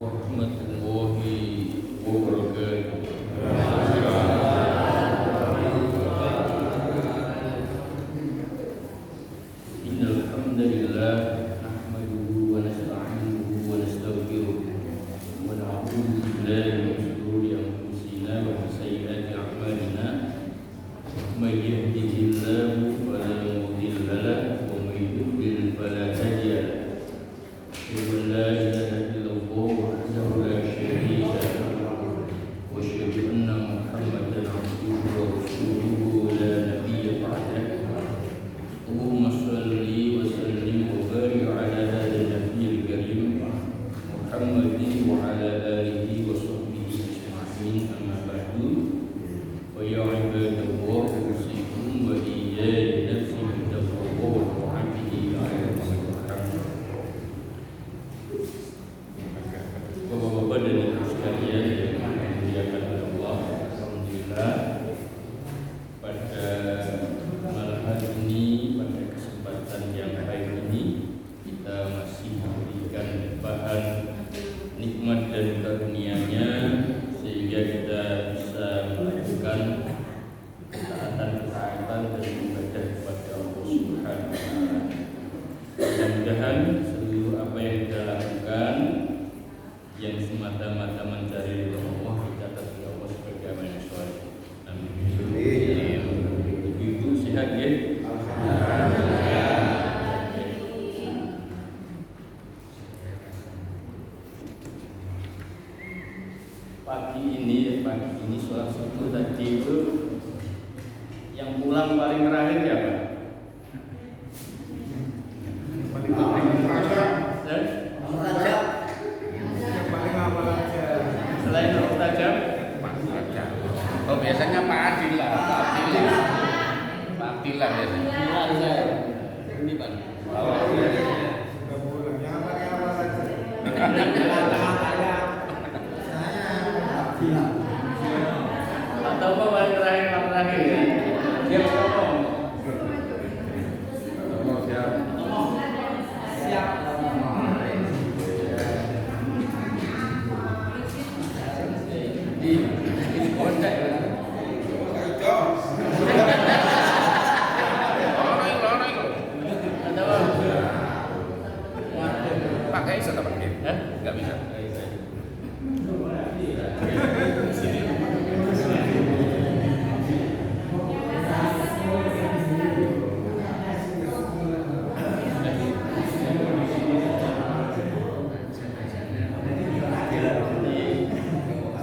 Warahmatullahi wabarakatuh. Innal hamdalillah nahmaduhu wa nasta'inuhu wa nastaghfiruh wa na'udzu billahi min shururi anfusina wa min sayyiati a'malina. May yahdihillahu fala mudilla lahu wa may yudlil fala hadiya lahu. Asyhadu an la ilaha illallah wahdahu la syarika lahu wa asyhadu anna Muhammadan abduhu wa rasuluhu la nabiyya ba'dahu. Allahumma shalli wa sallim wa barik ala hadha nabiyil karim Muhammadin wa ala alihi wa sahbihi ajma'in, amma ba'du. Wa ya ibadallah usikum wa iyaya nafsi bittaqwallah wa ta'atihi ayat-ayat. Bapak-bapak dan ibu sekalian yang dimuliakan oleh Allah, alhamdulillah pada malam hari ini, pada kesempatan yang baik ini, kita masih memberikan bahan nikmat dan karunia-Nya sehingga kita bisa melakukan ketaatan dan ibadah kepada Allah Subhanahu wa taala. Mudah-mudahan seluruh apa yang kita lakukan yang semata-mata mencari ridho Allah dicatat oleh Allah sebagai amal yang saleh. Amin. Ibu sehat ya? Pagi ini sholat subuh tadi itu yang pulang paling terakhir siapa? Selain Pak Tajam? Oh, biasanya Pak Adil lah. Pak Adil lah biasanya. Ini Pak. Atau apa paling terakhir ya? Dia ngomong. Siap. Ini kocak ya. Ada apa? Pakai bisa tak pakai? Nggak bisa.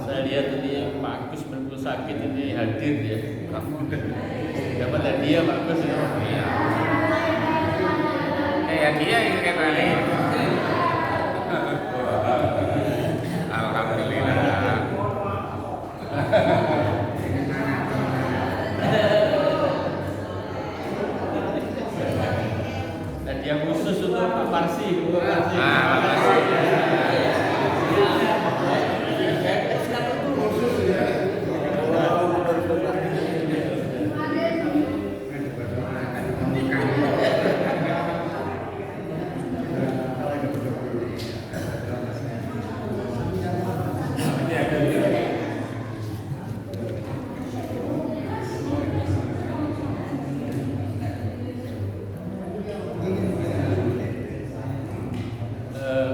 Saya lihat ini Pak Agus betul sakit ini hadir ya. Dapat hadiah Pak Agus ya. Ya dia yang kayak tadi. Alhamdulillah. Hadiah khusus untuk Pak Parsi.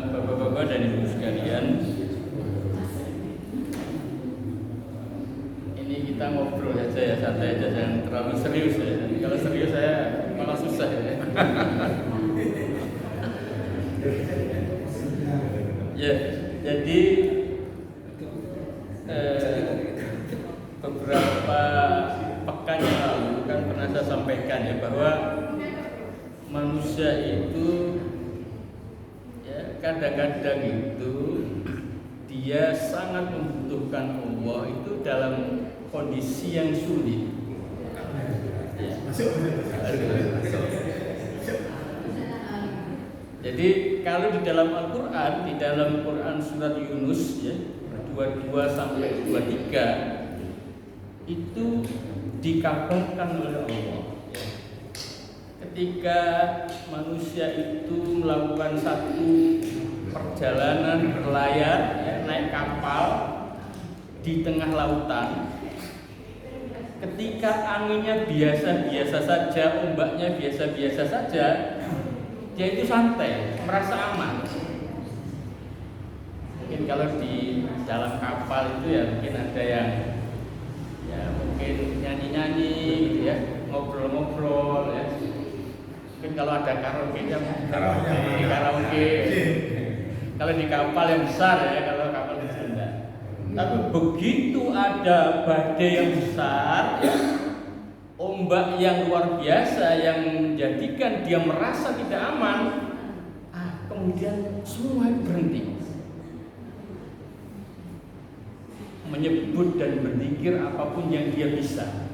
Bapak-bapak dan ibu sekalian, ini kita ngobrol saja ya, santai aja, jangan terlalu serius ya. Nanti kalau serius saya malah susah ya. Ya, jadi beberapa pekan yang lalu kan pernah saya sampaikan ya bahwa manusia itu kadang-kadang itu dia sangat membutuhkan Allah itu dalam kondisi yang sulit. Ya. Jadi kalau di dalam Al-Quran, di dalam Quran surat Yunus ya 22 sampai 23 itu dikabarkan oleh Allah. Ketika manusia itu melakukan satu perjalanan berlayar ya, naik kapal di tengah lautan. Ketika anginnya biasa-biasa saja, ombaknya biasa-biasa saja, dia itu santai, merasa aman. Mungkin kalau di dalam kapal itu ya mungkin ada yang ya mungkin nyanyi-nyanyi gitu ya, ngobrol-ngobrol ya. Mungkin kalau ada karaoke. Kalau di kapal yang besar ya, kalau kapal kecil enggak. Tapi begitu ada badai yang besar, ya, ombak yang luar biasa yang menjadikan dia merasa tidak aman, kemudian semua berhenti, menyebut dan berzikir apapun yang dia bisa.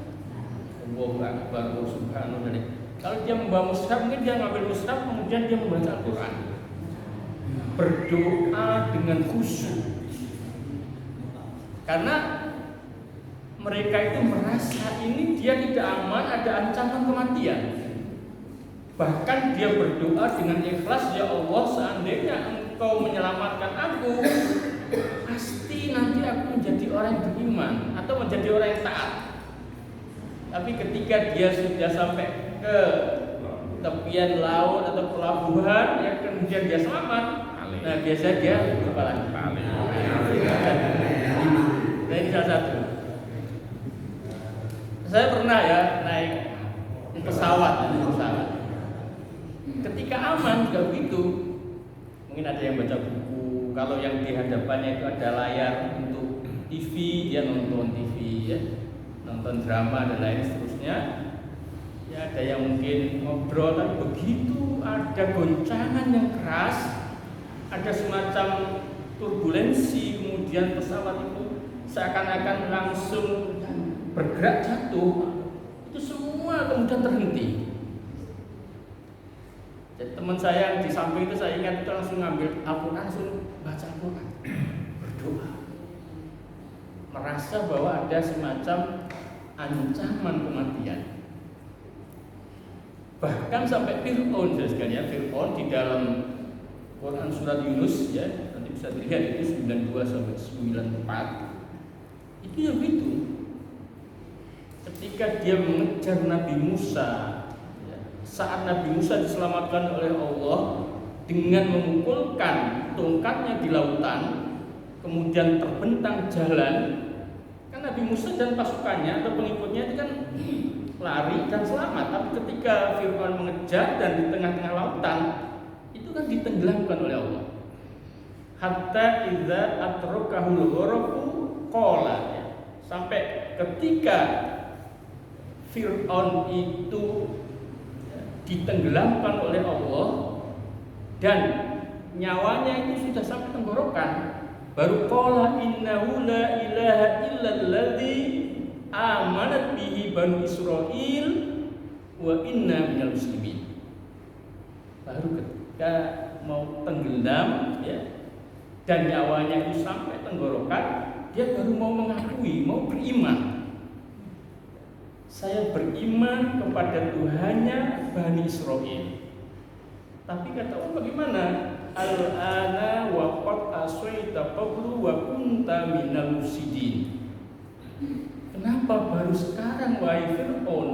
Allahu Akbar, Subhanallah. Kalau dia membawa mushaf, mungkin dia ngambil mushaf, kemudian dia membaca Al-Quran, berdoa dengan khusyuk. Karena mereka itu merasa ini dia tidak aman, ada ancaman kematian. Bahkan dia berdoa dengan ikhlas, ya Allah, seandainya Engkau menyelamatkan aku, pasti nanti aku menjadi orang yang beriman atau menjadi orang yang taat. Tapi ketika dia sudah sampai ke tepian laut atau pelabuhan, ya kemudian dia selamat, nah biasa dia lupa lagi. Nah ini salah satu. Saya pernah ya naik pesawat. Ketika aman juga begitu. Mungkin ada yang baca buku. Kalau yang di hadapannya itu ada layar untuk TV, dia nonton TV ya, nonton drama dan lain seterusnya. Ya ada yang mungkin ngobrol, tapi begitu ada goncangan yang keras, ada semacam turbulensi, kemudian pesawat itu seakan-akan langsung bergerak jatuh, itu semua kemudian terhenti. Jadi teman saya yang di samping itu saya ingat itu langsung ngambil Al-Quran, langsung baca Al-Quran, berdoa, merasa bahwa ada semacam ancaman kematian. Bahkan sampai Fir'aun, Fir'aun di dalam Quran surat Yunus ya, nanti bisa dilihat itu 92 sampai 94. Itu ya begitu. Ketika dia mengejar Nabi Musa, ya, saat Nabi Musa diselamatkan oleh Allah dengan memukulkan tongkatnya di lautan, kemudian terbentang jalan. Kan Nabi Musa dan pasukannya atau pengikutnya itu kan lari dan selamat. Tapi ketika Fir'aun mengejar dan di tengah-tengah lautan, itu kan ditenggelamkan oleh Allah. Hatta idza atrakahul gharaqu qala, ya. Sampai ketika Fir'aun itu ditenggelamkan oleh Allah dan nyawanya itu sudah sampai tenggorokan, baru qala innahu la ilaha illalladzi amanat bihi banu Israil wa inna minal muslimin. Baru ketika mau tenggelam ya, dan nyawanya itu sampai tenggorokan, dia baru mau mengakui, mau beriman. Saya beriman kepada Tuhannya Bani Israil. Tapi kata Allah, bagaimana? Al-ana wa qad aswaita qablu wa kunta minal mufsidin. Kenapa baru sekarang wahai Fir'aun?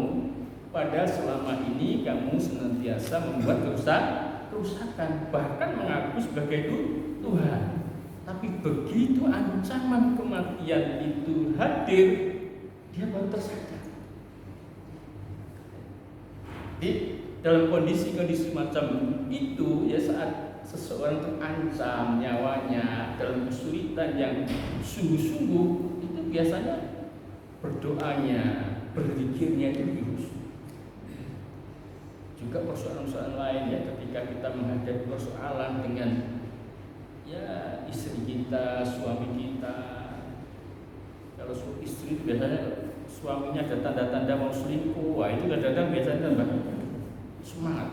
Padahal selama ini kamu senantiasa membuat kerusakan, bahkan mengaku sebagai Tuhan. Tapi begitu ancaman kematian itu hadir, dia baru tersadar. Di dalam kondisi-kondisi macam itu, ya saat seseorang terancam nyawanya dalam kesulitan yang sungguh-sungguh, itu biasanya berdoanya, berzikirnya itu khusyuk. Juga persoalan-persoalan lain ya, ketika kita menghadapi persoalan dengan ya istri kita, suami kita. Kalau istri itu biasanya suaminya ada tanda-tanda mau selingkuh, wah itu kadang-kadang biasanya tambah semangat.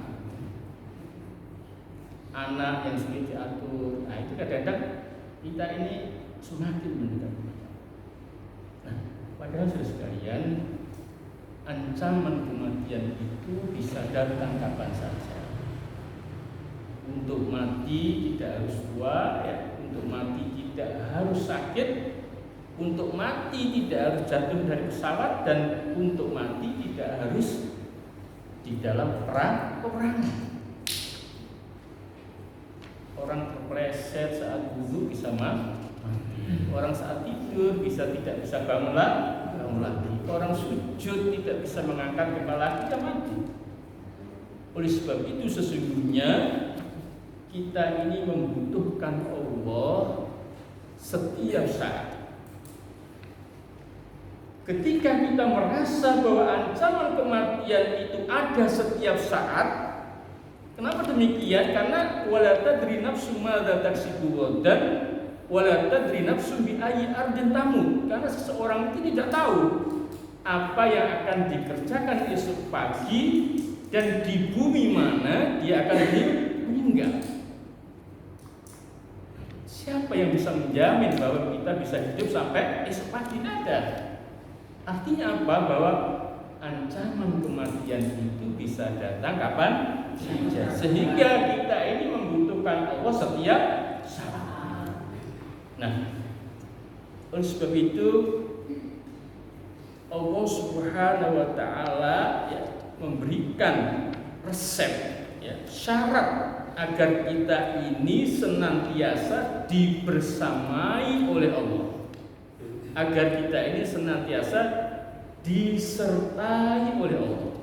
Anak yang sulit diatur, nah itu kadang-kadang kita ini semakin mendekat. Nah, padahal saudara sekalian, ancaman kematian itu bisa datang kapan saja. Untuk mati tidak harus tua, ya. Untuk mati tidak harus sakit, untuk mati tidak harus jatuh dari pesawat, dan untuk mati tidak harus di dalam peperangan. Orang terpleset saat wudhu bisa mati. Orang saat tidur tidak bisa bangun lagi. Orang sujud tidak bisa mengangkat kepala, tidak mati. Oleh sebab itu sesungguhnya kita ini membutuhkan Allah setiap saat. Ketika kita merasa bahwa ancaman kematian itu ada setiap saat, kenapa demikian? Karena wala tadri nafsum madza taksibu ghadan wala tadri nafsum bi ayyi ardin tamut. Karena seseorang itu tidak tahu apa yang akan dikerjakan esok pagi dan di bumi mana dia akan meninggal. Siapa yang bisa menjamin bahwa kita bisa hidup sampai esok pagi? Tidak ada. Artinya apa? Bahwa ancaman kematian itu bisa datang kapan saja. Sehingga kita ini membutuhkan Allah setiap saat. Nah, oleh sebab itu Allah Subhanahu wa taala ya, memberikan resep, ya, syarat agar kita ini senantiasa dibersamai oleh Allah, agar kita ini senantiasa disertai oleh Allah,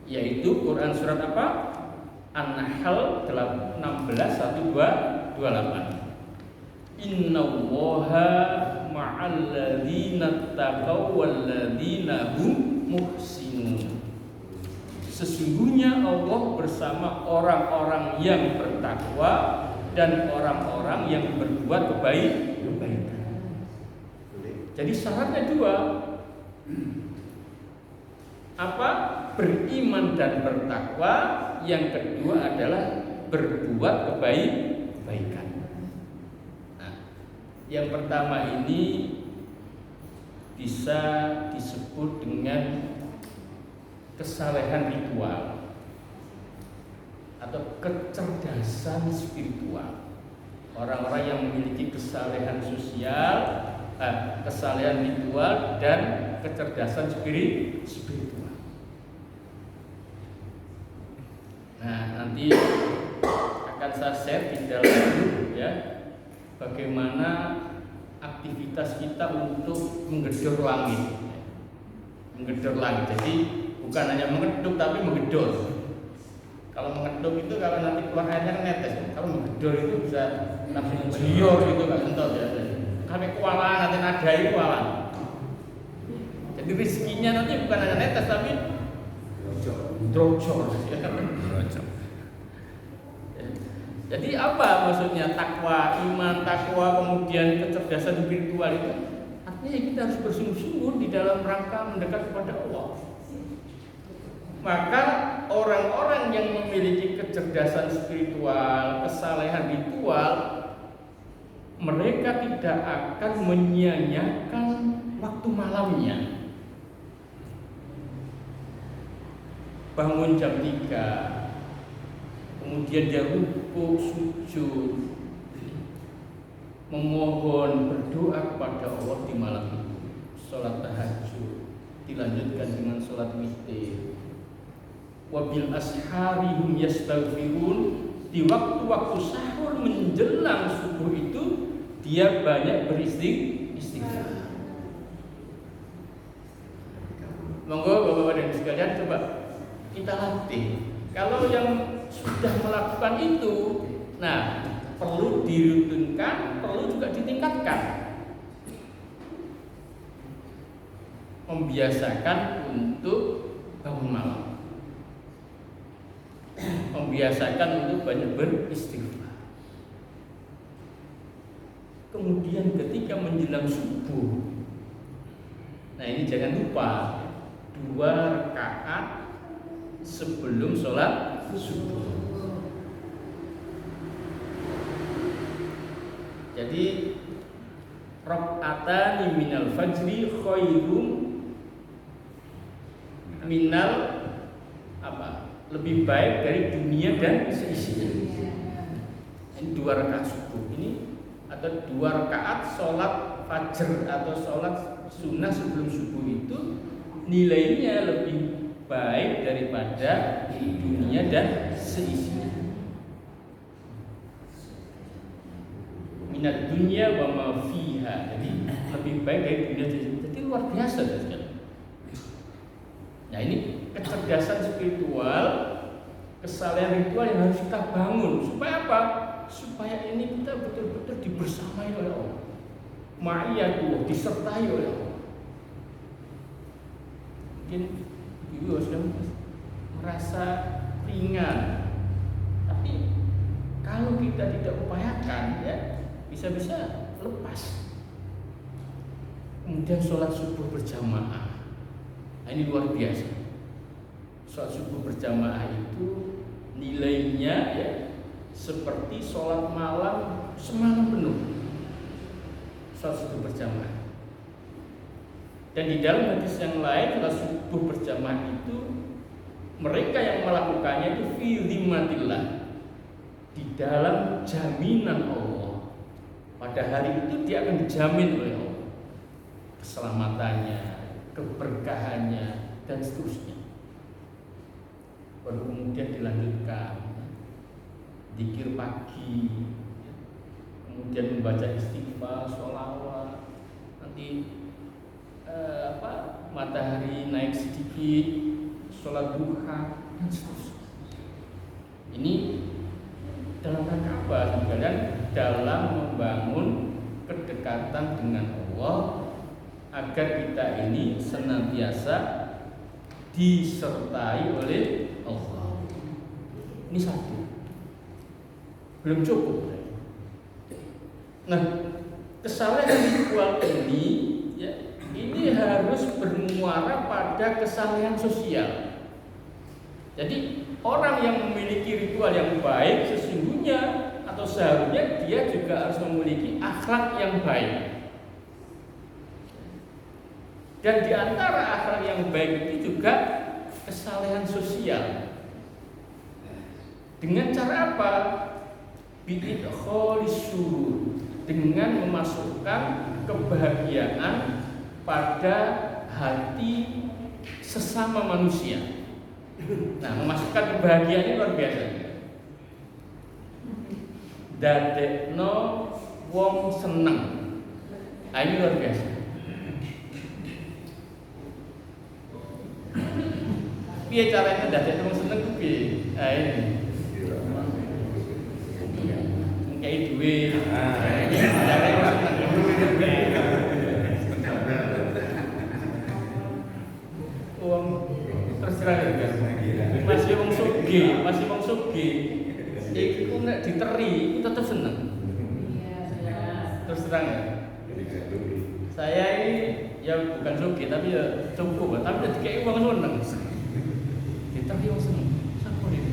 yaitu Quran surat apa? An-Nahl 16:1-2-28. Innallaha ma'al ladzina taqaw wal ladzina hum muhsinun. Sesungguhnya Allah bersama orang-orang yang bertakwa dan orang-orang yang berbuat kebaikan. Jadi syaratnya dua. Apa? Beriman dan bertakwa. Yang kedua adalah berbuat kebaikan. Nah, yang pertama ini bisa disebut dengan kesalehan ritual atau kecerdasan spiritual. Orang-orang yang memiliki kesalehan sosial, kesalehan ritual dan kecerdasan spiritual. Nah, nanti akan saya share di dalam grup, ya, bagaimana aktivitas kita untuk menggedor langit. Menggedor langit. Jadi bukan hanya mengeduk tapi menggedor. Kalau mengeduk itu kalau nanti keluar airnya kan netes. Kalau menggedor itu bisa langsung jior gitu, nggak kentot ya. Sampai kualan, nanti nadai kualan. Jadi rezekinya nanti bukan hanya netes tapi drojor. Jadi apa maksudnya takwa, iman, takwa, kemudian kecerdasan spiritual itu? Artinya kita harus bersungguh-sungguh di dalam rangka mendekat kepada Allah. Maka orang-orang yang memiliki kecerdasan spiritual, kesalehan ritual, mereka tidak akan menyia-nyiakan waktu malamnya. Bangun jam 3, kemudian dia rukuk, sujud, memohon, berdoa kepada Allah di malam itu. Sholat tahajud, dilanjutkan dengan sholat witir. Wabil asharihum yastaghfirun. Di waktu-waktu sahur menjelang subuh itu dia banyak beristighfar. Monggo Bapak-bapak dan sekalian coba kita latih. Kalau yang sudah melakukan itu, nah perlu dirutinkan, perlu juga ditingkatkan. Membiasakan untuk bangun malam, membiasakan untuk banyak beristighfar. Kemudian ketika menjelang subuh, nah ini jangan lupa 2 rakaat sebelum sholat subuh. Jadi rakaatani minal fajri khairum minal apa? lebih baik dari dunia dan seisinya. Ini 2 rakaat subuh ini atau 2 rakaat sholat fajar atau sholat sunnah sebelum subuh itu nilainya lebih baik daripada dunia dan seisinya. Minat dunia wa ma fiha. Jadi lebih baik dari dunia dan seisinya. Jadi luar biasa sekali. Nah, ini kecerdasan spiritual, kesalahan ritual yang harus kita bangun. Supaya apa? Supaya ini kita betul-betul dibersamai oleh Allah. Ma'iyatullah, disertai oleh Allah. Mungkin ibu sudah merasa ringan, tapi kalau kita tidak upayakan, ya bisa-bisa lepas. Kemudian sholat subuh berjamaah. Nah, ini luar biasa. Sholat subuh berjamaah itu nilainya ya seperti sholat malam semalam penuh. Sholat subuh berjamaah. Dan di dalam hadis yang lain, sholat subuh berjamaah itu mereka yang melakukannya itu fi dhimmatillah, di dalam jaminan Allah. Pada hari itu dia akan dijamin oleh Allah keselamatannya, keberkahannya, dan seterusnya. Baru kemudian dilanjutkan zikir pagi, kemudian membaca istighfar, sholawat, nanti matahari naik sedikit, sholat duha, dan seterusnya. Ini dalam rangka apa? Sebenarnya dalam membangun kedekatan dengan Allah agar kita ini senantiasa disertai oleh Allah. Ini satu, belum cukup. Nah, kesalahan ritual ini ya, ini harus bermuara pada kesalahan sosial. Jadi orang yang memiliki ritual yang baik sesungguhnya atau seharusnya dia juga harus memiliki akhlak yang baik. Dan di antara akhlak yang baik itu juga kesalehan sosial. Dengan cara apa? Bi'idkhalis surur, dengan memasukkan kebahagiaan pada hati sesama manusia. Nah, memasukkan kebahagiaan ini luar biasa. Dadekno wong seneng. Nah, ini luar biasa. Piye caranya dadekno wong seneng ku piye? Nah, ini. Kayak duit. Uang terus terang ya. Masih wong sugih. Iku nek diteri, iku tetep seneng. Terus terang ya. Saya ini ya bukan sugih tapi ya cukup, tapi dikei wong seneng. Diteri wong seneng. Sapa iki?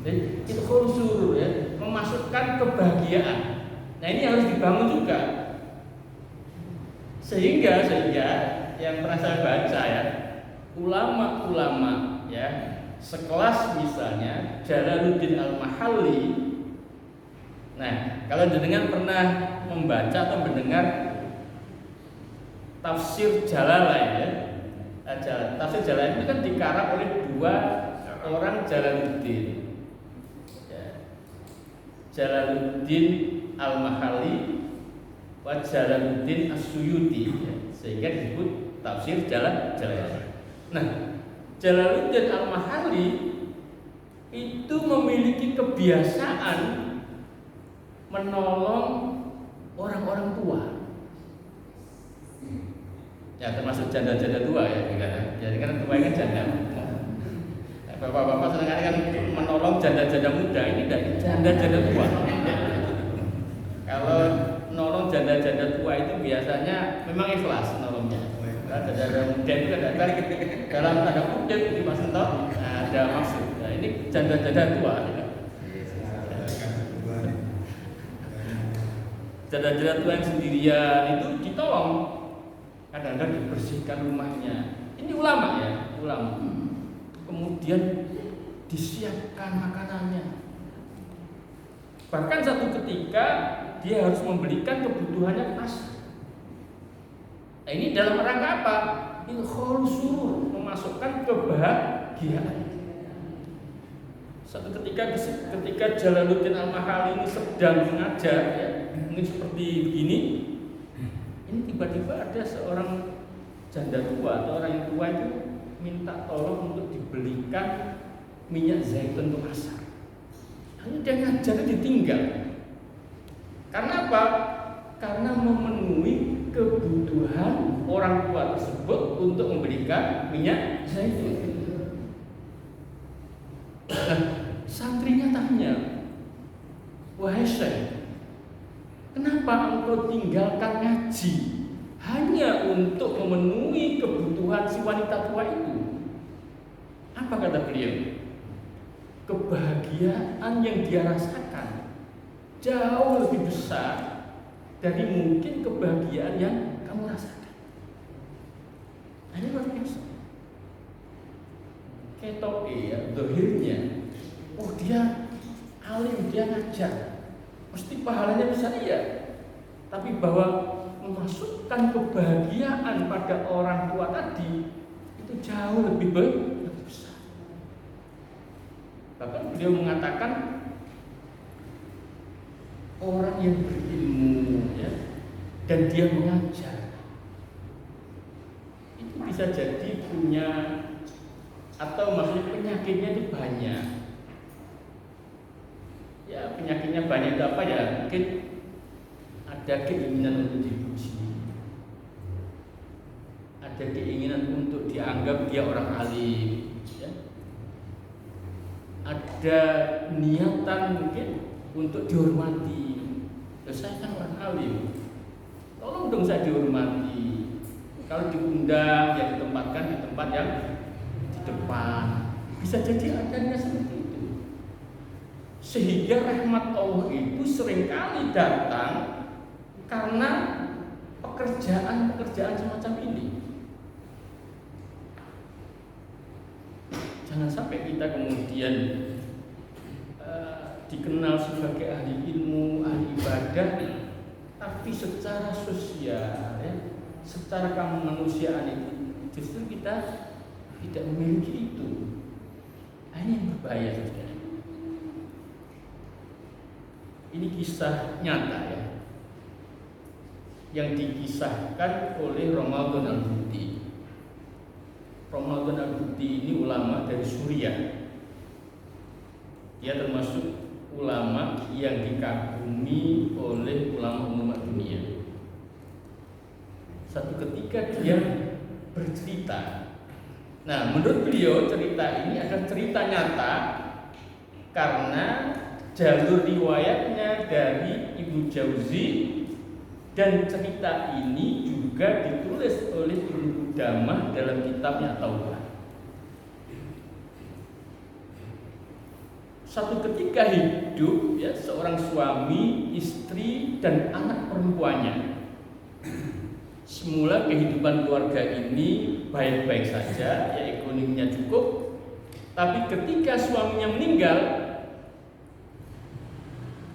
Jadi itu khulsur ya, memasukkan kebahagiaan. Nah, ini harus dibangun juga. Sehingga yang pernah saya baca ya, ulama-ulama ya, sekelas misalnya Jalaluddin Al-Mahalli. Nah, kalau jenengan pernah membaca atau mendengar tafsir Jalalain ya, tafsir Jalalain itu kan dikarang oleh 2 orang Jalaluddin. Jalaluddin Al-Mahalli wa Jalaluddin As-Suyuti ya, sehingga disebut tafsir Jalalain. Nah, Jalaluddin Al-Mahalli itu memiliki kebiasaan menolong orang-orang tua. Ya, termasuk janda-janda tua ya, jadi kan tua kan janda. Bapak-bapak seringkali kan menolong janda-janda muda, ini dari janda-janda tua. Kalau nolong janda-janda tua itu biasanya memang ikhlas nolongnya. Janda-janda muda itu kan dalam tanda kutip di Mas Ento ada maksud. Nah, ini janda-janda tua. Janda-janda tua yang sendirian itu ditolong. Kadang-kadang dibersihkan rumahnya. Ini ulama ya, ulama. Kemudian disiapkan makanannya. Bahkan satu ketika dia harus membelikan kebutuhannya ke pasar. Nah, ini dalam rangka apa? Ilkhul surur, memasukkan kebahagiaan. Satu ketika Jalaluddin Al-Mahali ini sedang mengajar, ya, mungkin seperti begini, ini tiba-tiba ada seorang janda tua atau orang yang tua itu minta tolong untuk dibelikan minyak zaitun ke pasar. Hanya dia ngajar ditinggal. Karena apa? Karena memenuhi kebutuhan orang tua tersebut untuk memberikan minyak zaitun. Nah, santrinya tanya, wahai Syekh, kenapa engkau tinggalkan ngaji hanya untuk memenuhi kebutuhan si wanita tua itu? Apa kata beliau? Kebahagiaan yang dia rasakan jauh lebih besar dari mungkin kebahagiaan yang kamu rasakan. Ini luar biasa. Ketok ya, dohirnya, oh dia alim, dia ngajar, mesti pahalanya besar iya. Tapi bahwa memasukkan kebahagiaan pada orang tua tadi itu jauh lebih besar. Bahkan beliau mengatakan orang yang berilmu, ya, dan dia mengajar itu bisa jadi punya, atau maksudnya penyakitnya itu banyak. Ya, penyakitnya banyak itu apa ya? Mungkin ada keinginan untuk dipuji, ada keinginan untuk dianggap dia orang alim, ya. Ada niatan mungkin untuk dihormati. Saya kan orang alim, tolong dong saya dihormati. Kalau diundang ya ditempatkan di tempat yang depan. Bisa jadi adanya seperti itu. Sehingga rahmat Allah itu seringkali datang karena pekerjaan-pekerjaan semacam ini. Jangan sampai kita kemudian dikenal sebagai ahli ilmu, ahli ibadah, tapi secara sosial, ya, secara kemanusiaan itu justru kita tidak memiliki itu. Ini yang berbahaya saudara. Ini kisah nyata ya, yang dikisahkan oleh Ramadan Al-Buti. Ramadan Al-Buti ini ulama dari Suriah. Dia termasuk ulama yang dikagumi oleh ulama-ulama dunia. Satu ketika dia bercerita. Nah, menurut beliau cerita ini adalah cerita nyata karena jalur riwayatnya dari Ibnu Jauzi, dan cerita ini juga ditulis oleh Ibnu Qudamah dalam kitabnya Taubah. Satu ketika hidup, ya, seorang suami, istri, dan anak perempuannya. Semula kehidupan keluarga ini baik-baik saja, ya, ekonominya cukup. Tapi ketika suaminya meninggal,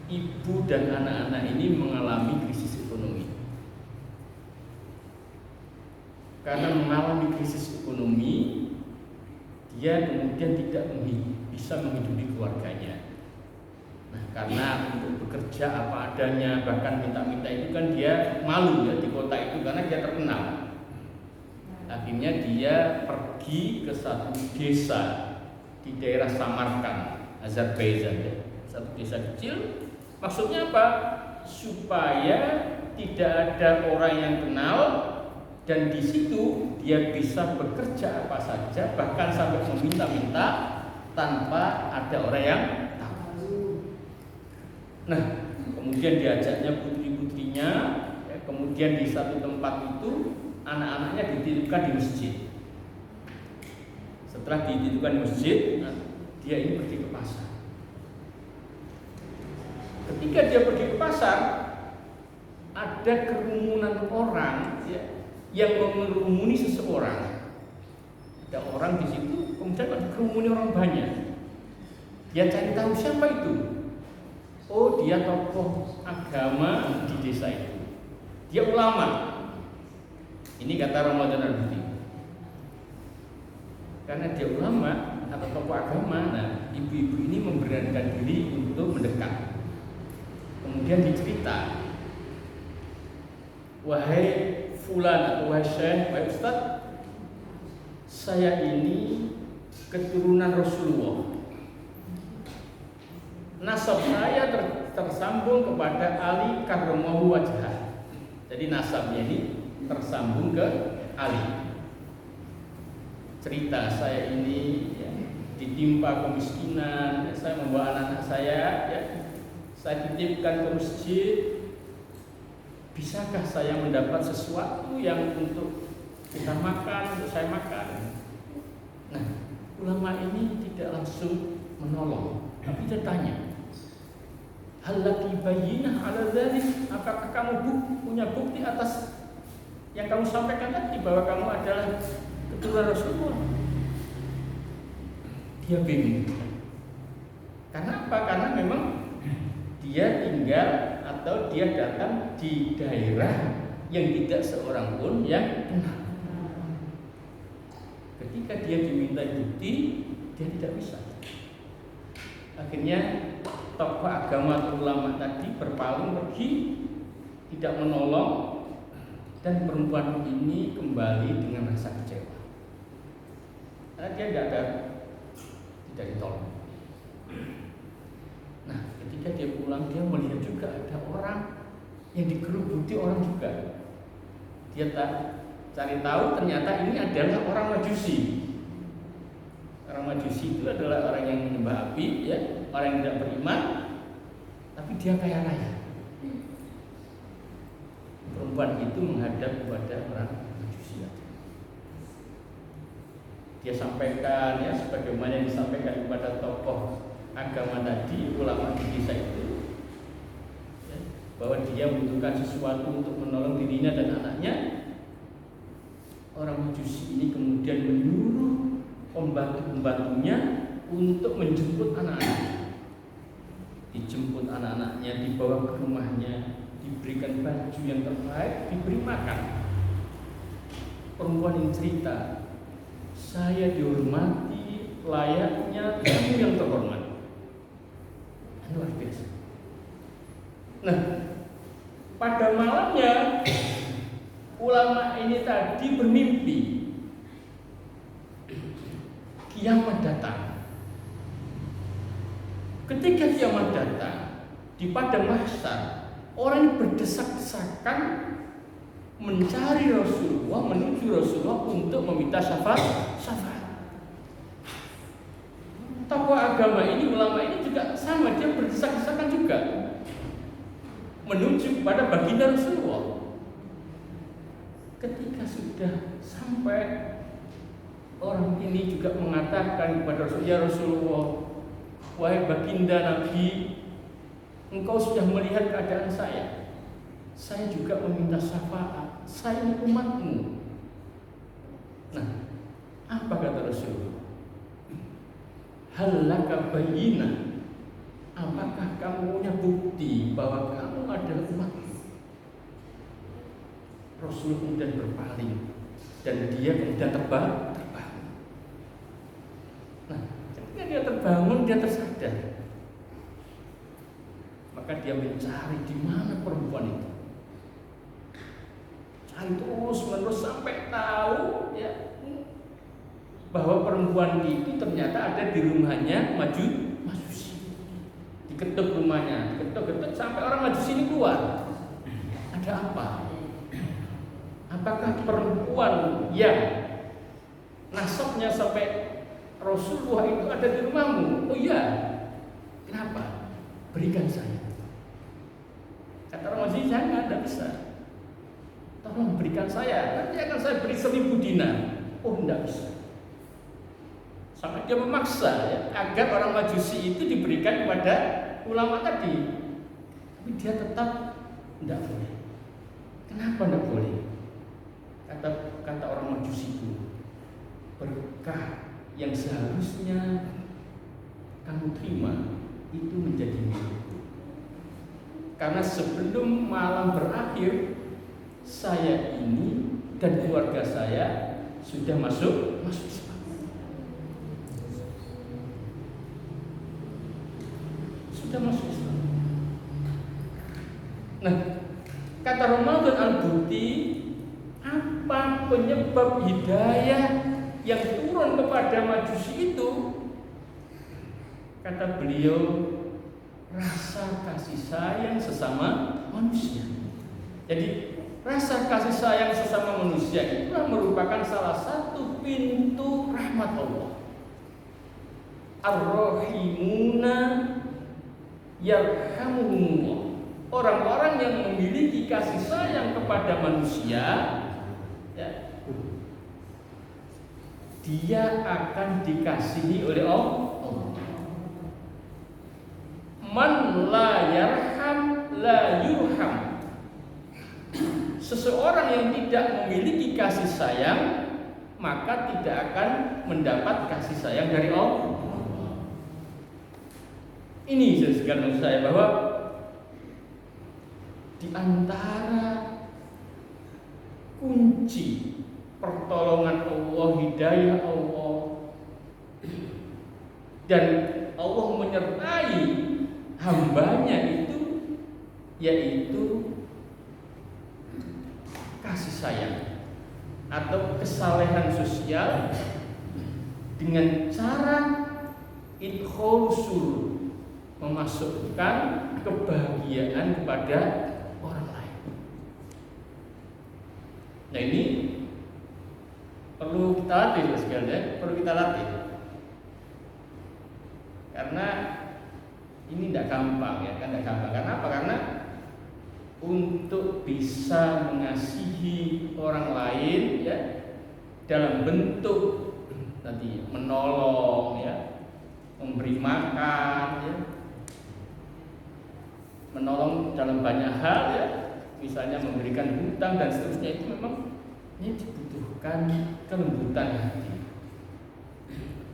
ibu dan anak-anak ini mengalami krisis ekonomi. Karena mengalami krisis ekonomi, dia kemudian tidak bisa menghidupi keluarganya. Nah, karena untuk bekerja apa adanya, bahkan minta-minta itu kan dia malu ya di kota itu karena dia terkenal. Akhirnya dia pergi ke satu desa di daerah Samarkand, Azerbaijan, ya. Satu desa kecil. Maksudnya apa? Supaya tidak ada orang yang kenal, dan di situ dia bisa bekerja apa saja, bahkan sampai meminta-minta tanpa ada orang yang tahu. Nah, kemudian diajaknya putri-putrinya, ya, kemudian di satu tempat itu anak-anaknya dititipkan di masjid. Setelah dititipkan di masjid, nah, dia ini pergi ke pasar. Ketika dia pergi ke pasar, ada kerumunan orang, ya, yang mengerumuni seseorang. Ada orang di situ, kemudian ada kerumuni orang banyak. Dia cari tahu siapa itu. Oh, dia tokoh agama di desa itu. Dia ulama. Ini kata Ramadan Al-Buti. Karena dia ulama atau tokoh agama, nah ibu-ibu ini memberanikan diri untuk mendekat. Kemudian dicerita, wahai fulan atau wahai syekh, wahai ustaz, saya ini keturunan Rasulullah. Nasab saya tersambung kepada Ali karramahu wajhah. Jadi nasabnya ini tersambung ke Ali. Cerita saya ini ya, ditimpa kemiskinan, ya, saya membawa anak-anak saya titipkan ke masjid. Bisakah saya mendapat sesuatu yang untuk kita makan, untuk saya makan? Nah, ulama ini tidak langsung menolong, tapi dia tanya, hal laki bayyinah ala dzalik, apakah kamu punya bukti atas yang kamu sampaikan tadi bahwa kamu adalah keturunan Rasulullah? Dia bingung. Karena apa? Karena memang dia tinggal atau dia datang di daerah yang tidak seorang pun yang kenal. Ketika dia diminta bukti, dia tidak bisa. Akhirnya tokoh agama atau ulama tadi berpaling pergi, tidak menolong, dan perempuan ini kembali dengan rasa kecewa. Karena dia tidak ditolong. Nah, ketika dia pulang, dia melihat juga ada orang yang dikerubuti orang juga. Dia cari tahu, ternyata ini adalah orang Majusi. Orang Majusi itu adalah orang yang menyembah api, ya, orang yang tidak beriman, tapi dia kaya raya. Perempuan itu menghadap kepada orang Majusi. Dia sampaikan, ya, sebagaimana yang disampaikan kepada tokoh agama tadi, ulama di desa itu, ya, bahwa dia membutuhkan sesuatu untuk menolong dirinya dan anaknya. Orang Majusi ini kemudian menyuruh pembantu-pembantunya untuk menjemput anak-anaknya. Dijemput anak-anaknya, dibawa ke rumahnya, diberikan baju yang terbaik, diberi makan. Perempuan yang cerita, saya dihormati layaknya tamu yang terhormat. Luar biasa. Nah, pada malamnya ulama ini tadi bermimpi kiamat datang. Ketika kiamat datang, di padang mahsyar, orang yang berdesak-desakan mencari Rasulullah, menuju Rasulullah untuk meminta syafaat. Tokoh agama ini, ulama ini juga sama, dia berdesak-desakan juga menuju kepada baginda Rasulullah. Ketika sudah sampai, orang ini juga mengatakan kepada Rasulullah, ya Rasulullah, wahai baginda Nabi, engkau sudah melihat keadaan saya juga meminta syafaat, saya ini umatmu. Nah, apa kata Rasulullah? Hal laka bayyinah, apakah kamu punya bukti bahwa kamu adalah umatku? Rasul kemudian berpaling dan dia kemudian terbangun. Nah, ketika dia terbangun, dia tersadar. Maka dia mencari di mana perempuan itu. Cari terus menerus sampai tahu, ya, bahwa perempuan itu ternyata ada di rumahnya Majusi. Diketuk rumahnya, diketuk sampai orang Majusi ini keluar. Ada apa? Apakah perempuan yang nasabnya sampai Rasulullah itu ada di rumahmu? Oh iya. Kenapa? Berikan saya. Kata orang Majusi, jangan, tidak bisa. Tolong berikan saya, nanti akan saya beri 1000 dinar. Oh, tidak bisa. Sampai dia memaksa, ya, agar orang Majusi itu diberikan kepada ulama tadi. Tapi dia tetap tidak boleh. Kenapa tidak boleh? Kata orang Majusi itu, berkah yang seharusnya kamu terima itu menjadi milikku. Karena sebelum malam berakhir, saya ini dan keluarga saya sudah masuk Islam. Sudah masuk Islam. Nah, kata Ramadan Al-Buti, apa penyebab hidayah yang turun kepada Majusi itu? Kata beliau, rasa kasih sayang sesama manusia. Jadi rasa kasih sayang sesama manusia itulah merupakan salah satu pintu rahmat Allah. Ar-Rahimuna yarhamuhumullah. Orang-orang yang memiliki kasih sayang kepada manusia, ya, dia akan dikasihi oleh Allah. Man la yarham la yurham. Seseorang yang tidak memiliki kasih sayang, maka tidak akan mendapat kasih sayang dari Allah. Ini sekali maksud saya, bahwa di antara kunci pertolongan Allah, hidayah Allah, dan Allah menyertai hambanya itu, yaitu kasih sayang atau kesalehan sosial dengan cara idkhul surur, memasukkan kebahagiaan kepada orang lain. Nah, ini perlu kita latih sekali, perlu kita latih. Karena ini tidak gampang, ya kan, tidak gampang. Karena apa? Karena untuk bisa mengasihi orang lain, ya, dalam bentuk tadi menolong, ya, memberi makan, ya, menolong dalam banyak hal, ya, misalnya memberikan hutang dan seterusnya, itu memang ini dibutuhkan kelembutan hati,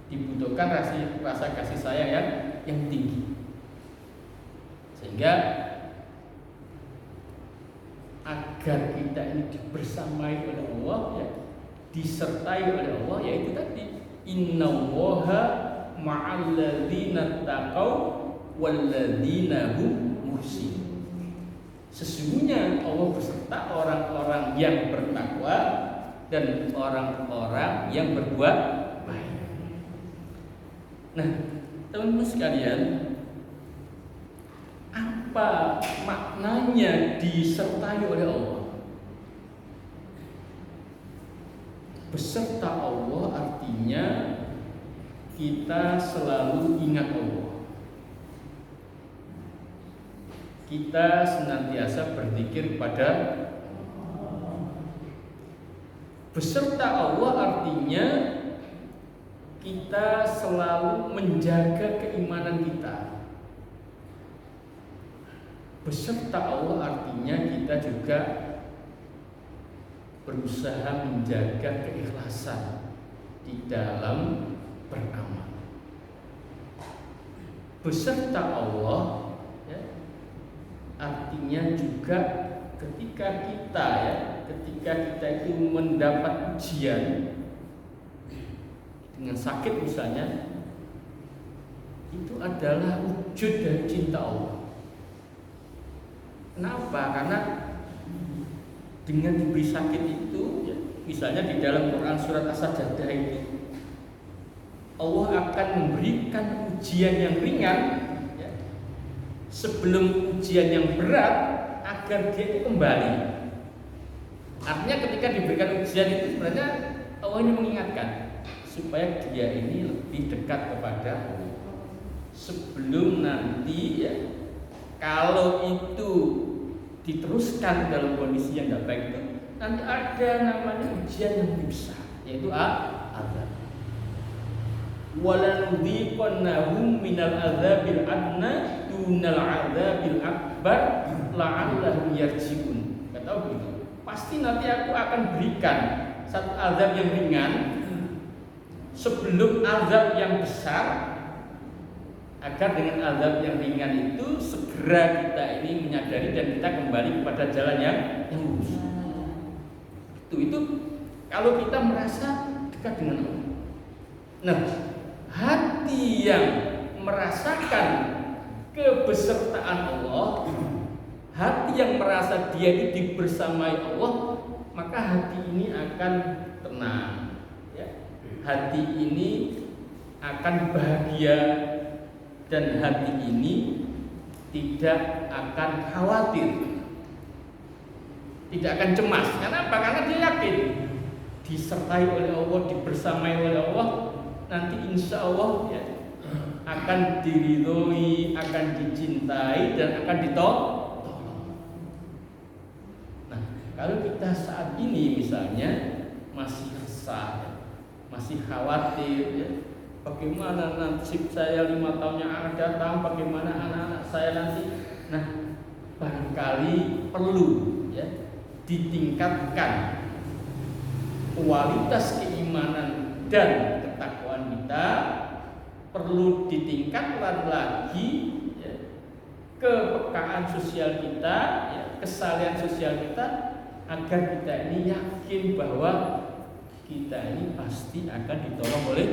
dibutuhkan rasa kasih sayang yang tinggi, sehingga agar kita ini dibersamai oleh Allah, ya, disertai oleh Allah, yaitu tadi innallaha ma'al ladzina taqaw wal ladzina hum muhsin. Sesungguhnya Allah beserta orang-orang yang bertakwa dan orang-orang yang berbuat baik. Nah, teman-teman sekalian, apa maknanya disertai oleh Allah? Beserta Allah artinya kita selalu ingat Allah. Kita senantiasa berzikir kepada beserta Allah artinya kita selalu menjaga keimanan kita. Beserta Allah artinya kita juga berusaha menjaga keikhlasan di dalam beramal. Beserta Allah, ya, artinya juga ketika kita itu mendapat ujian dengan sakit misalnya, itu adalah wujud dari cinta Allah. Kenapa? Karena dengan diberi sakit itu, ya, misalnya di dalam Quran surat As-Sajdah itu, Allah akan memberikan ujian yang ringan, ya, sebelum ujian yang berat, agar dia itu kembali. Artinya ketika diberikan ujian itu sebenarnya Allah ini mengingatkan supaya dia ini lebih dekat kepada Allah. Sebelum nanti, ya, kalau itu diteruskan dalam kondisi yang tidak baik itu, nanti ada namanya ujian yang lebih besar, yaitu azab. Walanudhiqannahum minal azabil adna dunal azabil akbar la'allahum yarji'un. Kata begitu. Pasti nanti aku akan berikan satu azab yang ringan sebelum azab yang besar, agar dengan azab yang ringan itu segera kita ini menyadari dan kita kembali kepada jalan yang lurus. Itu kalau kita merasa dekat dengan Allah. Nah, hati yang merasakan kebesertaan Allah, hati yang merasa dia itu dibersamai Allah, maka hati ini akan tenang, ya. Hati ini akan bahagia dan hati ini tidak akan khawatir, tidak akan cemas. Karena apa? Karena dia yakin disertai oleh Allah, dibersamai oleh Allah, nanti insya Allah ya, akan diridhoi, akan dicintai dan akan ditolong. Nah, kalau kita saat ini misalnya masih resah, masih khawatir, ya, bagaimana nasib saya 5 tahun yang akan datang, bagaimana anak-anak saya nanti. Nah, barangkali perlu ya ditingkatkan kualitas keimanan dan ketakwaan kita, perlu ditingkatkan lagi ya, kepekaan sosial kita, ya, kesalehan sosial kita, agar kita ini yakin bahwa kita ini pasti akan ditolong oleh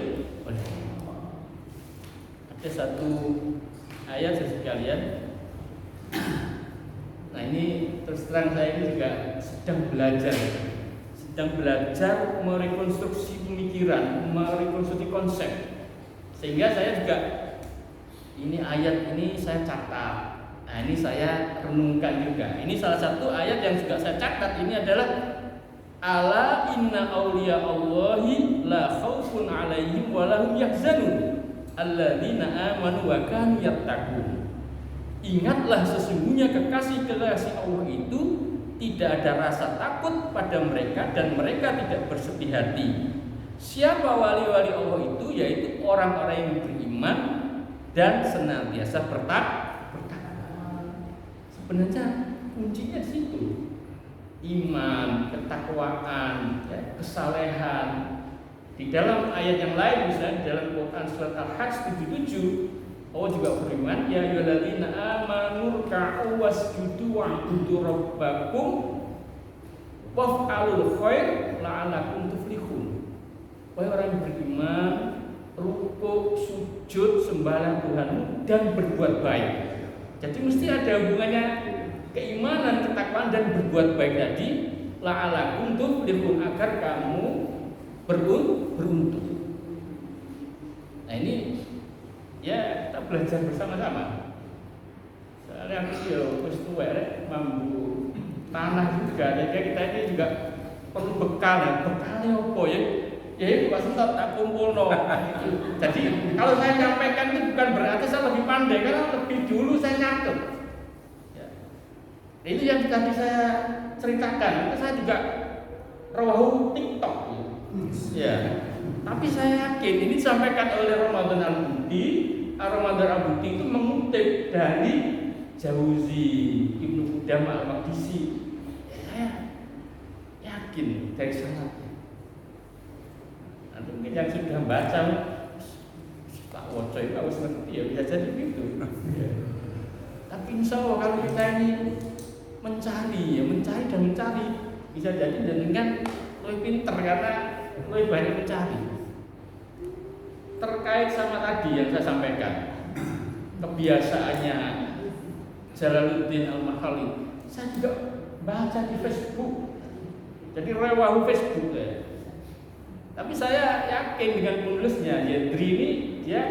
Allah. Ada satu ayat sekalian. Nah, ini terus terang saya ini juga sedang belajar merekonstruksi pemikiran, merekonstruksi konsep. Sehingga saya juga ini ayat ini saya catat. Nah, ini saya renungkan juga. Ini salah satu ayat yang juga saya catat. Ini adalah ala inna awliya Allahi la khaufun alaihim wa lahum yahzanun alladzina amanu wa kanu yattaqun. Ingatlah sesungguhnya kekasih-kekasih Allah itu tidak ada rasa takut pada mereka dan mereka tidak bersedih hati. Siapa wali-wali Allah itu? Yaitu orang-orang yang beriman dan senantiasa bertakwa. Sebenarnya kuncinya di situ. Iman, ketakwaan, ya, kesalehan. Di dalam ayat yang lain, misalnya di dalam Quran surat Al-Hajj 77, Allah juga beriman, ya ayyuhalladzina amanu ruk'u wasjudu wa'budu rabbakum waf'alul khair la'allakum tuflihun. Wahai orang yang beriman, rukuk, sujud, sembahlah Tuhanmu dan berbuat baik. Jadi mesti ada hubungannya keimanan, ketakwaan dan berbuat baik tadi, la'allakum tuflihun, agar kamu beruntung. Nah, ini ya kita belajar bersama-sama. Soalnya aku ya wis tuwek rek mambu tanah juga. Jadi kita ini juga perlu bekal. Nah, bekalnya apa ya? Ya itu pas tak kumpulno. Jadi kalau saya nyampaikan itu bukan berarti saya lebih pandai, karena lebih dulu saya nyatet. Ya. Itu yang tadi saya ceritakan. Itu saya juga rawahu TikTok. Ya. Tapi saya yakin ini disampaikan oleh Ramadan Al-Buti. Ramadan Al-Buti itu mengutip dari Jauzi, Ibnu Qudamah Al-Maqdisi. Saya yakin dari sanadnya. Nanti mungkin yang sudah baca tak waca itu harus ngerti ya, bisa jadi begitu. Ya. Tapi insya Allah kalau kita ini mencari dan mencari, bisa jadi dengan lebih pinter karena lebih banyak mencari. Terkait sama tadi yang saya sampaikan, kebiasaannya Jalaluddin Al-Mahalli, saya juga baca di Facebook. Jadi rewahu Facebook ya. Tapi saya yakin dengan penulisnya, Yadri ini dia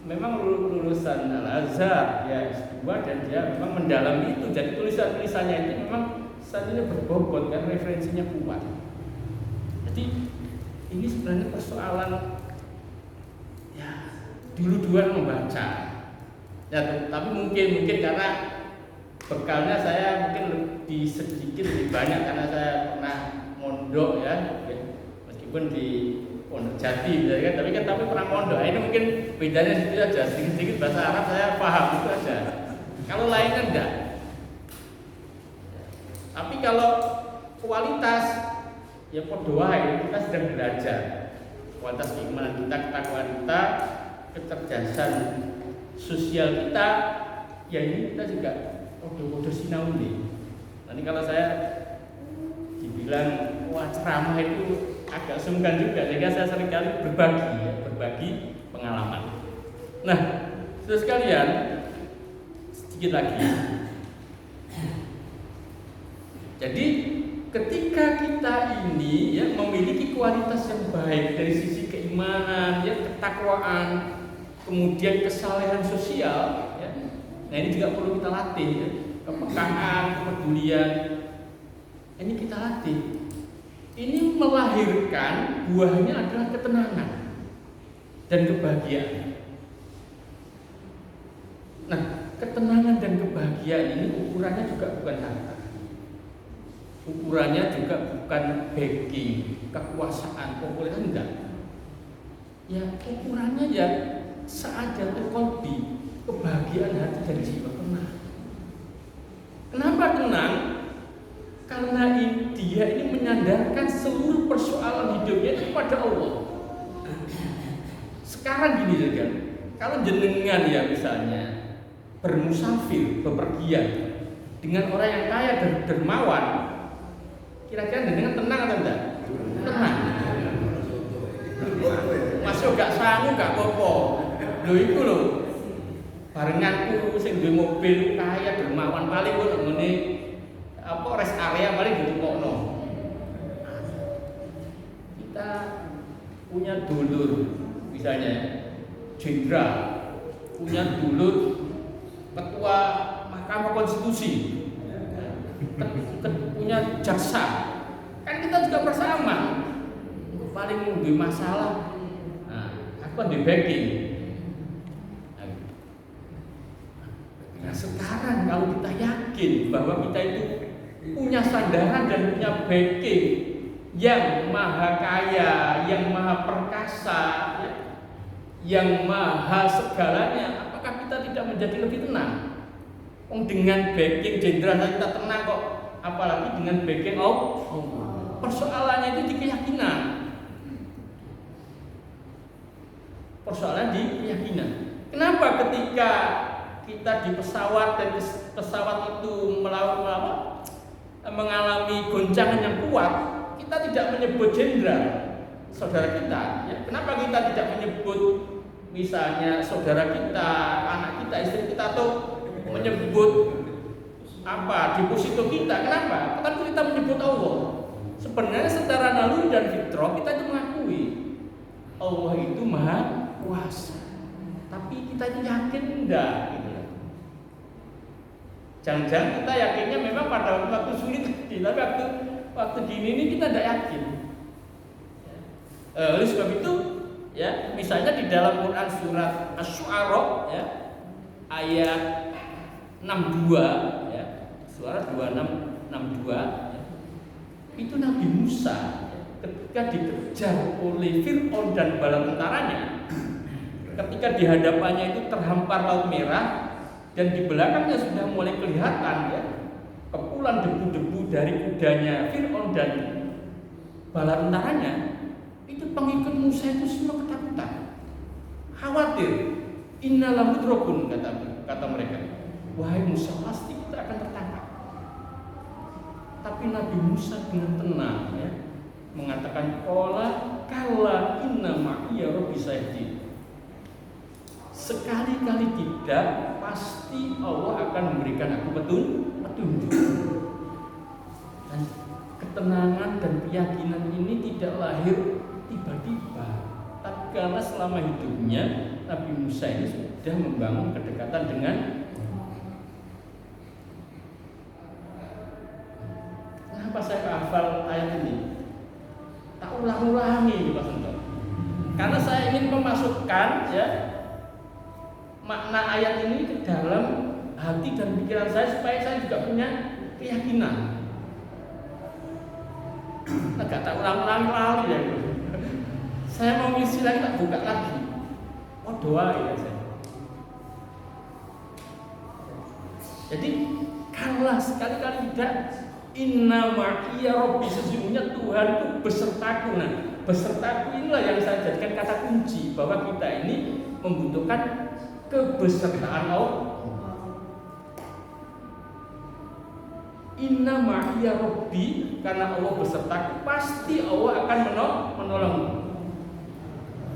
memang lulusan Al-Azhar, ya S2, dan dia memang mendalami itu. Jadi tulisan-tulisannya itu memang saat ini berbobot dan referensinya kuat. Jadi ini sebenarnya persoalan ya dulu-duluan membaca. Ya, tapi mungkin karena bekalnya saya mungkin lebih sedikit lebih banyak karena saya pernah mondok ya, meskipun di Pondok Jati ya kan, tapi pernah mondok. Ini mungkin bedanya situ aja, sedikit-sedikit bahasa Arab saya paham itu aja. Kalau lainnya enggak. Tapi kalau kualitas ya podo wae, kita sedang belajar kualitas keimanan kita, ketakwaan kita, kecerdasan sosial kita, ya ini kita juga bodoh-bodoh sinau nih. Nanti kalau saya dibilang wah ceramah itu agak sungkan juga, sehingga saya seringkali berbagi pengalaman. Nah, saudara sekalian, sedikit lagi. Jadi ketika kita ini ya memiliki kualitas yang baik dari sisi keimanan, ya ketakwaan, kemudian kesalehan sosial, ya. Nah ini juga perlu kita latih, ya. Kepekaan, kepedulian, ini kita latih. Ini melahirkan buahnya adalah ketenangan dan kebahagiaan. Nah, ketenangan dan kebahagiaan ini ukurannya juga bukan harta. Ukurannya juga bukan backing, kekuasaan, popularitas, enggak. Ya, ukurannya ya sa'adatul qalbi, kebahagiaan hati dan jiwa tenang. Kenapa tenang? Karena dia ini menyandarkan seluruh persoalan hidupnya itu pada Allah. Sekarang gini saja, kalau jenengan ya misalnya bermusafir, bepergian dengan orang yang kaya dan dermawan, kira-kira jenengan tenang atau enggak? Tenang. Masuk gak sangu gak apa-apa. Lho iku lho. Barenganku sing duwe mobil kaya dermawan paling kok ngene apa rest area paling ditutupno. Kita punya dulur misalnya jenderal, punya dulur ketua Mahkamah Konstitusi, punya jaksa, kan kita juga bersama. Paling di masalah, nah, aku di backing. Nah sekarang kalau kita yakin bahwa kita itu punya sandaran dan punya backing yang maha kaya, yang maha perkasa, ya, yang maha segalanya, apakah kita tidak menjadi lebih tenang? Dengan backing jenderal kita tenang kok, apalagi dengan backing Allah. Persoalannya itu di keyakinan. Persoalan di keyakinan. Kenapa ketika kita di pesawat dan pesawat itu mengalami goncangan yang kuat, kita tidak menyebut jenderal saudara kita, ya. Kenapa kita tidak menyebut misalnya saudara kita, anak kita, istri kita, atau menyebut deposito kita? Kenapa? Karena kita menyebut Allah. Sebenarnya secara naluri dan fitrah kita itu mengakui Allah itu maha kuasa, tapi kita itu yakin enggak gitu. Jangan-jangan kita yakinnya memang pada waktu sulit, tapi waktu gini ini kita tidak yakin. Oleh sebab itu, ya misalnya di dalam Quran surat Asy-Syu'ara, ya, ayat 62, ya, surat 2662, ya, itu Nabi Musa ketika dikejar oleh Fir'aun dan bala tentaranya, ketika di hadapannya itu terhampar Laut Merah dan di belakangnya sudah mulai kelihatan, ya, kepulan debu-debu dari kudanya Fir'aun dan bala tentaranya, itu pengikut Musa itu semua ketakutan, khawatir. Innalah mudrakun, kata mereka. Wahai Musa, pasti kita akan tertangkap. Tapi Nabi Musa dengan tenang, ya, mengatakan qala kalla inna ma'iya rabbi sayahdin. Sekali-kali tidak, pasti Allah akan memberikan aku petunjuk. Dan ketenangan dan keyakinan ini tidak lahir tiba-tiba, tapi karena selama hidupnya Nabi Musa ini sudah membangun kedekatan dengan kenapa saya hafal ayat ini? Tak ulang-ulangi, Pak Sento. Karena saya ingin memasukkan, ya, makna ayat ini ke dalam hati dan pikiran saya supaya saya juga punya keyakinan. Agak tak ulang-ulangi lagi ya. Saya mau ngisi lagi, tak buka lagi. Oh doa ya saya. Jadi kalau sekali-kali tidak, inna ma'iya rabbi, sesungguhnya Tuhan itu besertaku. Nah, besertaku inilah yang saya jadikan kata kunci bahwa kita ini membutuhkan kebesertaan Allah. Inna ma'iya Rabbi, karena Allah besertaku, pasti Allah akan menolongmu.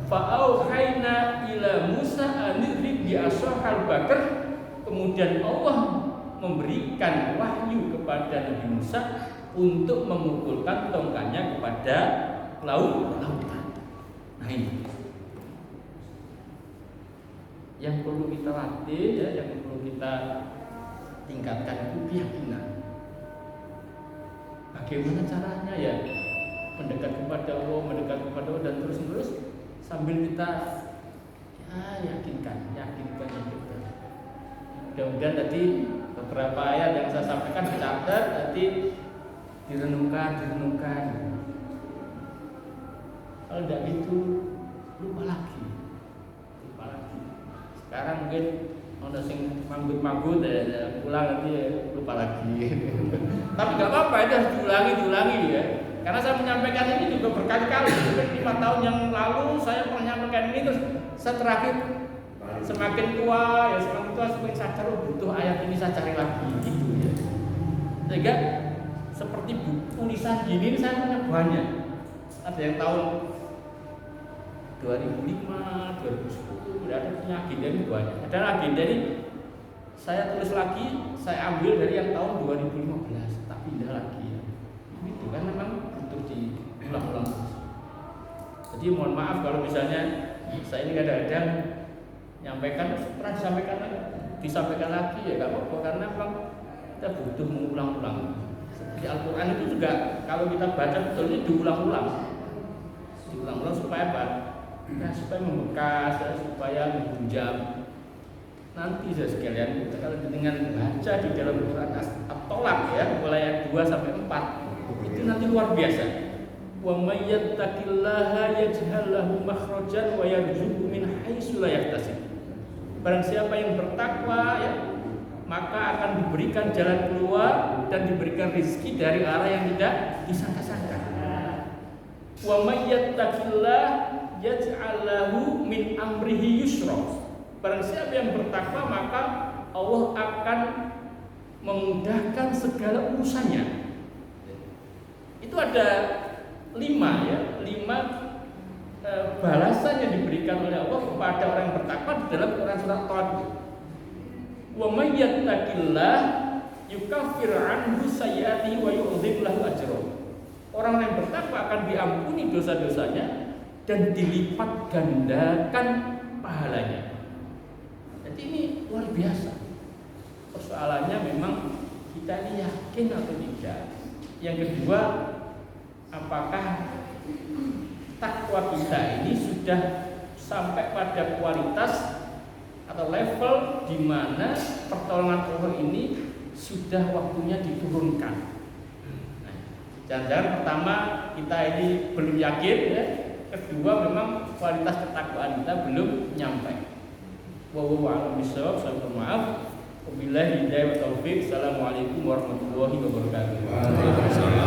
Fa'auhayna ila Musa anirib bi ashal bakar, kemudian Allah memberikan wahyu kepada Nabi Musa untuk memukulkan tongkatnya kepada lautan. Nah ini yang perlu kita latih ya, yang perlu kita tingkatkan itu keyakinan. Bagaimana caranya ya mendekat kepada Allah dan terus sambil kita yakinkan. Mudah-mudahan tadi beberapa ayat yang saya sampaikan dicatat, tadi direnungkan. Kalau tidak gitu lupa lagi. Sekarang mungkin ada sing manggut pulang nanti lupa lagi. Tapi nggak apa-apa, itu harus diulangi ya. Karena saya menyampaikan ini juga berkali-kali. 5 tahun yang lalu saya pernah menyampaikan ini, terus saya terakhir semakin tua semakin sadar butuh ayat ini, saya cari lagi gitu ya. Sehingga seperti tulisan gini saya punya banyak. Ada yang tahun 2005, 2010 ada punya agenda ini banyak. Ada agenda ini saya tulis lagi, saya ambil dari yang tahun 2015, tak pindah lagi ya. Itu kan memang butuh diulang-ulang terus. Jadi mohon maaf kalau misalnya saya ini kadang-kadang nyampaikan pernah disampaikan lagi ya nggak apa-apa, karena memang kita butuh mengulang-ulang. Seperti Al-Quran itu juga kalau kita baca betul ini diulang-ulang supaya apa? Ya, supaya membekas, ya, supaya menghujam. Nanti saya sekalian kalau dengan baca di dalam Quran At-Tolak ya, mulai ayat 2 sampai 4 itu nanti luar biasa. Wa may yattaqillaha yaj'al lahu makhrajan wa yarzuqhu min haitsu la yahtasib. Barang siapa yang bertakwa ya, maka akan diberikan jalan keluar dan diberikan rezeki dari arah yang tidak disangka-sangka. Wa may yattaqillaha yaj'al lahu min amrihi yusra. Barang siapa yang bertakwa maka Allah akan memudahkan segala urusannya. Itu ada 5 balasan yang diberikan oleh Allah kepada orang yang bertakwa di dalam Quran surat Taha. Wa may yattaqillah yukaffir anhu sayyi'atihi wa yu'dhib lahu ajra. Orang yang bertakwa akan diampuni dosa-dosanya dan dilipat gandakan pahalanya. Jadi ini luar biasa. Persoalannya memang kita ini yakin atau tidak. Yang kedua, apakah takwa kita ini sudah sampai pada kualitas atau level di mana pertolongan Allah ini sudah waktunya diturunkan. Nah, jangan-jangan pertama kita ini belum yakin ya. Kedua memang kualitas ketakwaan kita belum nyampe. Wallahu a'lam bishawab. Saya maaf. Wabillahi hidayah wa taufik. Assalamualaikum warahmatullahi wabarakatuh.